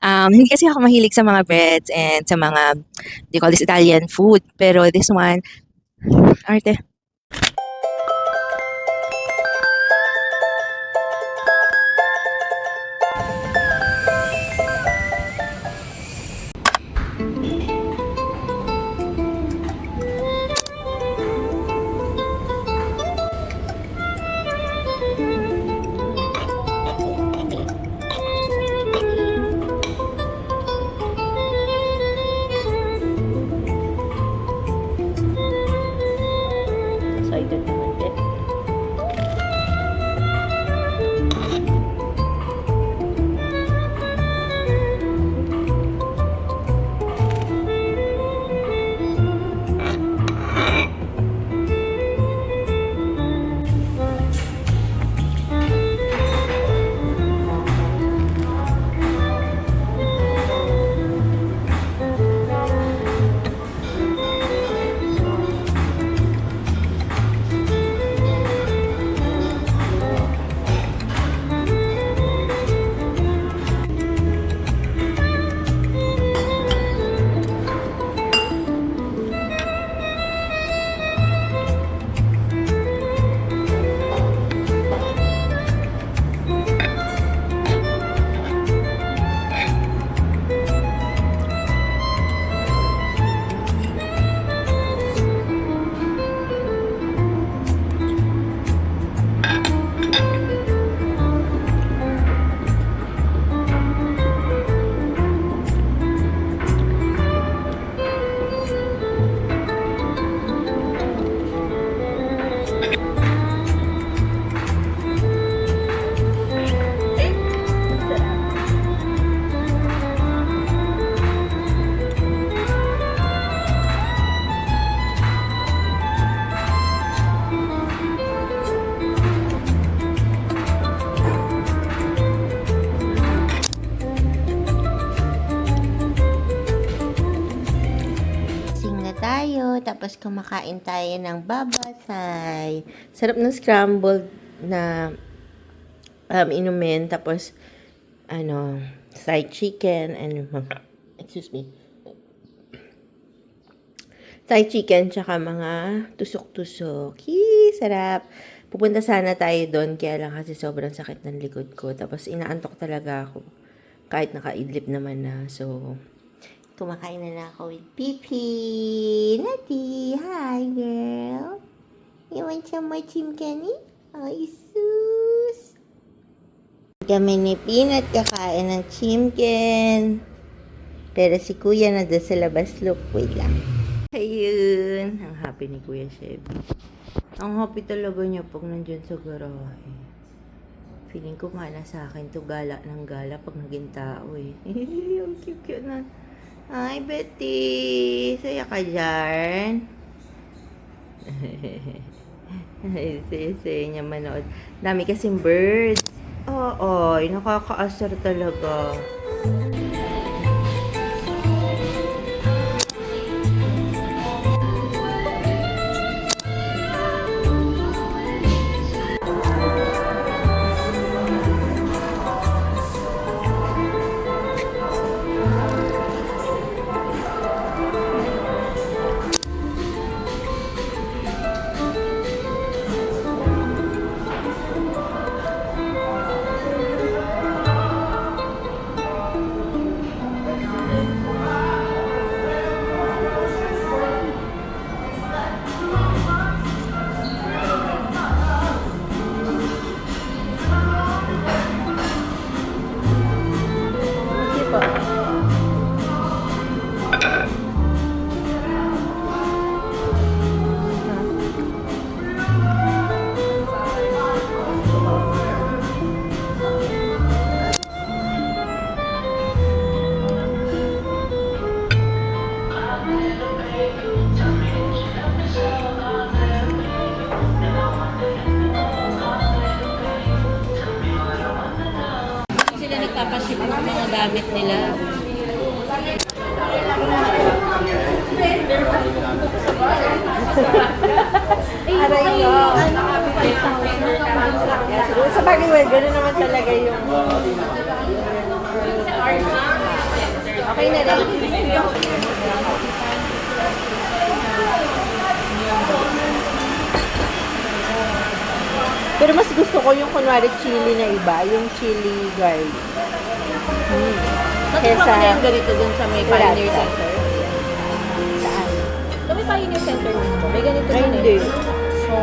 Hindi kasi ako mahilig sa mga breads and sa mga, they call this Italian food. Pero this one, arte. Excited naman din. Tayo, tapos kumakain tayo ng babasay. Sarap ng scrambled na inumin, tapos fried chicken and excuse me. Fried chicken tsaka mga tusok-tusok. Sarap. Pupunta sana tayo doon, kaya lang kasi sobrang sakit ng likod ko. Tapos inaantok talaga ako. Kahit nakaidlip naman na. So, kumakain na lang ako with Pipi. Nati, hi girl. You want some more chimkani? Ay, sus. Kami ni Peanut kakain ng chimken. Pero si Kuya na doon sa labas. Look, wait lang. Ayun. Ang happy ni Kuya Chevy. Ang happy talaga niya pag nandiyan sa garahe. Feeling ko nga na sa akin to gala ng gala pag naging tao eh. Ang cute na. Hi, Betty! Saya ka dyan? Saya niya manood. Dami kasing birds. Oo, nakakaasar talaga. Nagpapaship ng mga gamit nila. Aray ko. Sa bagay, well, gano'n naman talaga yung Kain na rin. Pero mas gusto ko yung kunwari chili na iba, yung chili garlic. Natikman mo na yung ganito dun sa may Wala Pioneer pa. Center. Saan? Sa may Pioneer Center mismo. May ganito Ay, dun hindi. eh. So,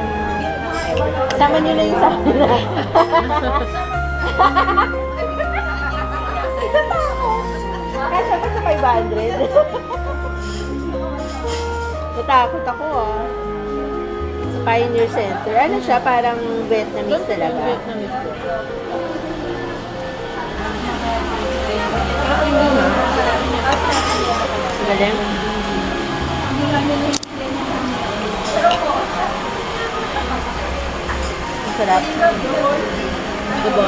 Sama nyo na yung sa akin. Kasya pa sa 500. Natakot ako ah. Sa Pioneer Center. Ano siya? Parang Vietnamese talaga. Vietnamese food. Galing. Ang sarap. Diba?